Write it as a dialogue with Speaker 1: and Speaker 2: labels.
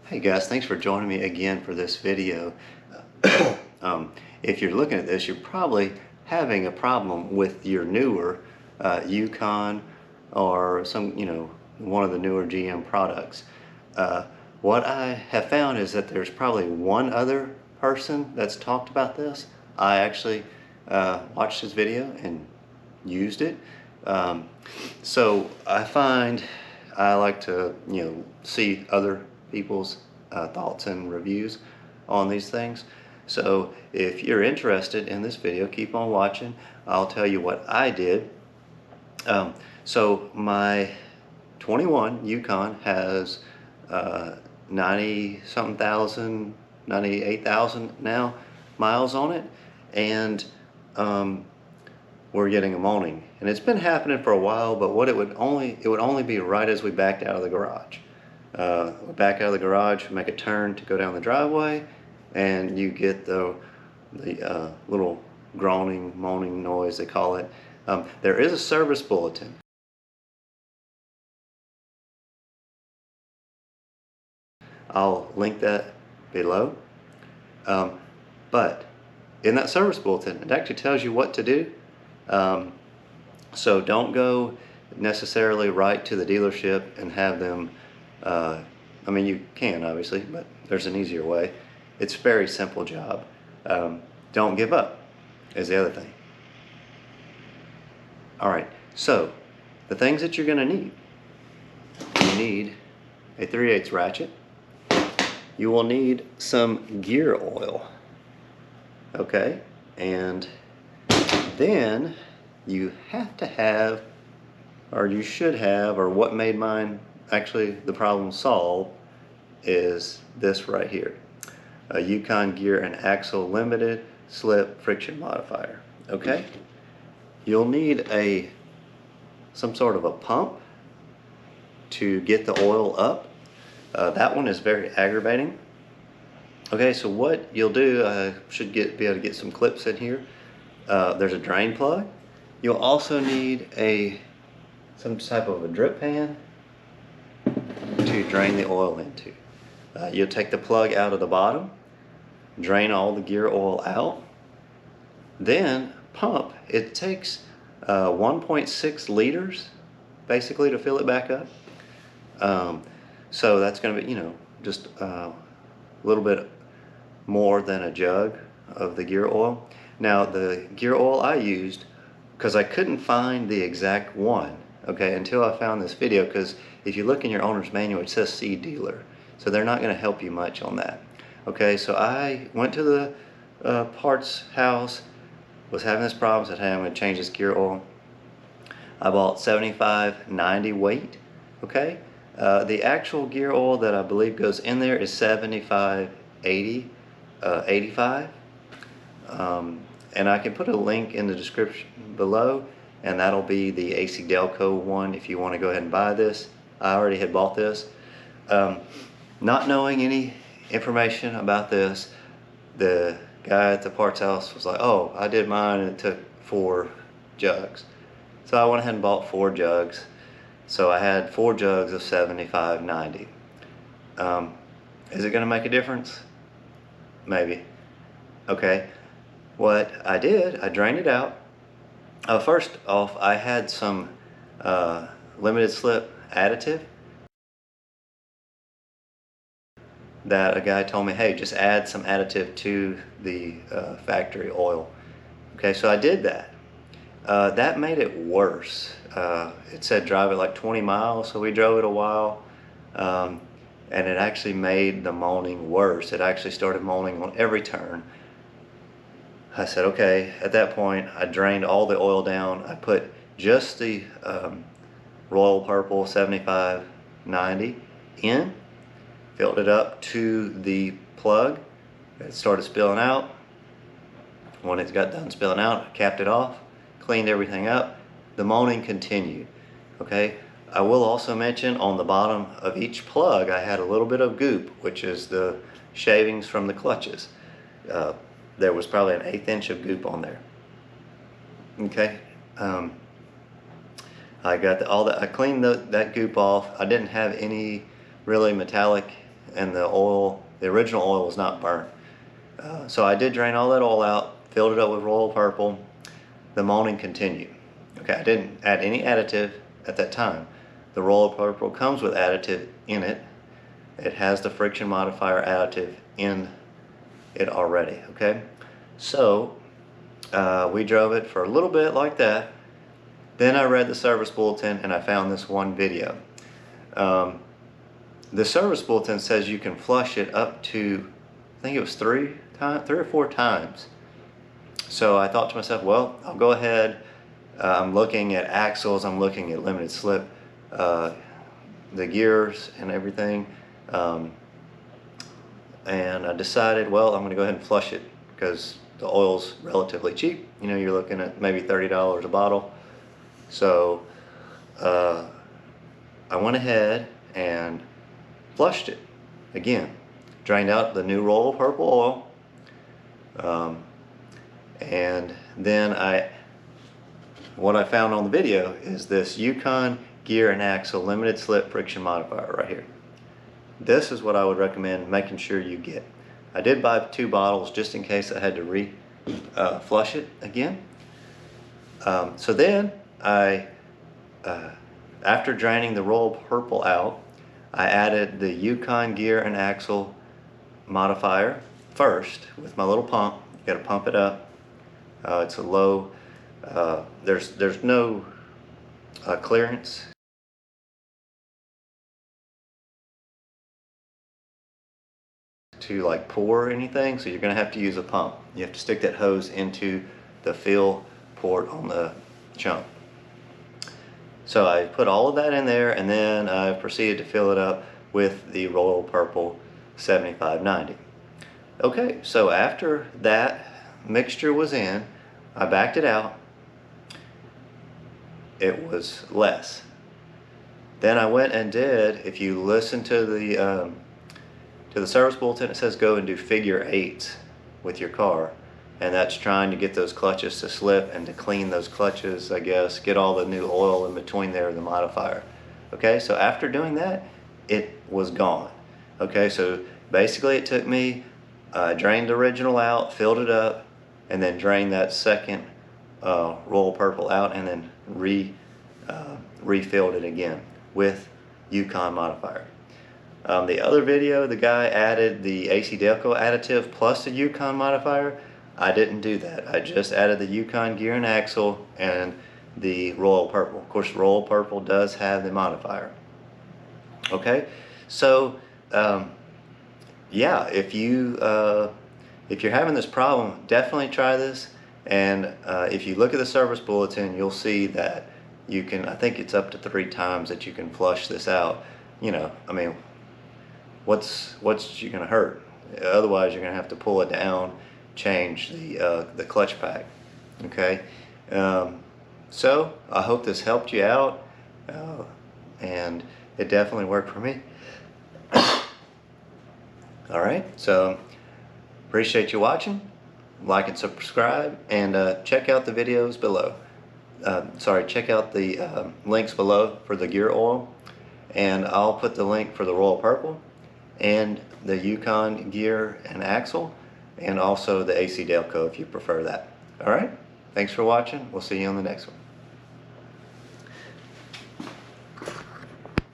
Speaker 1: Hey guys, thanks for joining me again for this video. If you're looking at this, you're probably having a problem with your newer Yukon or one of the newer GM products. What I have found is that there's probably one other person that's talked about this. I actually watched this video and used it. So I find I like to see other people's thoughts and reviews on these things. So if you're interested in this video, keep on watching. I'll tell you what I did. So my 21 Yukon has 90-something thousand, 98,000 now miles on it, and we're getting a moaning, and it's been happening for a while. But what it would only be right as we backed out of the garage. We back out of the garage, make a turn to go down the driveway, and you get the little groaning, moaning noise, they call it. There is a service bulletin. I'll link that below. But in that service bulletin, it actually tells you what to do. So don't go necessarily right to the dealership and have them, I mean, you can obviously, but there's an easier way. It's a very simple job. Don't give up is the other thing. All right, so the things that you're gonna need. You need a 3/8 ratchet. You will need some gear oil, okay? And then you have to have, or you should have, or what made mine actually the problem solved is this right here. A Yukon Gear and Axle Limited Slip Friction Modifier, okay? You'll need some sort of a pump to get the oil up. That one is very aggravating. Okay, so what you'll do, I should be able to get some clips in here. There's a drain plug. You'll also need some type of a drip pan to drain the oil into. You'll take the plug out of the bottom, drain all the gear oil out, then pump. It takes 1.6 liters basically to fill it back up. So that's going to be, just a little bit more than a jug of the gear oil. Now the gear oil I used, because I couldn't find the exact one, okay, until I found this video, because if you look in your owner's manual, it says see dealer. So they're not going to help you much on that. Okay, so I went to the parts house, was having this problem, said, hey, I'm going to change this gear oil. I bought 75/90 weight, okay? The actual gear oil that I believe goes in there is 75/80, 85. And I can put a link in the description below, and that'll be the ACDELCO one if you want to go ahead and buy this. I already had bought this. Not knowing any information about this, the guy at the parts house was like, oh, I did mine and it took 4 jugs. So I went ahead and bought 4 jugs. So I had 4 jugs of 75/90. Is it going to make a difference? Maybe. Okay. What I did, I drained it out. First off, I had some limited slip additive that a guy told me, hey, just add some additive to the factory oil. Okay, so I did that. That made it worse. It said drive it like 20 miles, so we drove it a while, and it actually made the moaning worse. It actually started moaning on every turn. I said, okay, at that point, I drained all the oil down. I put just the Royal Purple 75/90 in, filled it up to the plug. It started spilling out. When it got done spilling out, I capped it off, cleaned everything up. The moaning continued, okay? I will also mention on the bottom of each plug, I had a little bit of goop, which is the shavings from the clutches. There was probably an 1/8 inch of goop on there. Okay, I got I cleaned that goop off. I didn't have any really metallic and the oil, the original oil, was not burnt. So I did drain all that oil out, filled it up with Royal Purple. The moaning continued. Okay, I didn't add any additive at that time. The Royal Purple comes with additive in it. It has the friction modifier additive in it already, okay? So we drove it for a little bit like that. Then I read the service bulletin and I found this one video. The service bulletin says you can flush it up to, I think it was three or four times. So I thought to myself, well, I'll go ahead. I'm looking at axles, I'm looking at limited slip, the gears and everything. And I decided, well, I'm going to go ahead and flush it because the oil's relatively cheap. You know, you're looking at maybe $30 a bottle. So I went ahead and flushed it again. Drained out the new Royal Purple oil. And then what I found on the video is this Yukon gear and axle limited slip friction modifier right here. This is what I would recommend making sure you get. I did buy 2 bottles just in case I had to flush it again. So then after draining the Royal Purple out, I added the Yukon gear and axle modifier first with my little pump. You got to pump it up. It's a low. There's no clearance. To like pour anything, so you're going to have to use a pump. You have to stick that hose into the fill port on the chunk. So I put all of that in there, and then I proceeded to fill it up with the Royal Purple 7590. Okay, so after that mixture was in, I backed it out. It was less. Then I went and did, if you listen to the service bulletin, it says go and do figure 8s with your car, and that's trying to get those clutches to slip and to clean those clutches, I guess, get all the new oil in between there, the modifier. Okay, so after doing that, it was gone. Okay, so basically it took me, drained the original out, filled it up, and then drained that second Royal Purple out, and then refilled it again with Yukon modifier. The other video, the guy added the ACDELCO additive plus the Yukon modifier. I didn't do that. I just added the Yukon gear and axle and the Royal Purple. Of course, Royal Purple does have the modifier. Okay, so yeah, if you're having this problem, definitely try this. And if you look at the service bulletin, you'll see that you can, I think it's up to 3 times that you can flush this out. You know, I mean, what's you gonna hurt? Otherwise, you're gonna have to pull it down, change the clutch pack. Okay, so I hope this helped you out, and it definitely worked for me. All right, so appreciate you watching. Like and subscribe, and check out the videos below. Check out the links below for the gear oil, and I'll put the link for the Royal Purple and the Yukon gear and axle, and also the ACDELCO if you prefer that. All right, thanks for watching. We'll see you on the next one.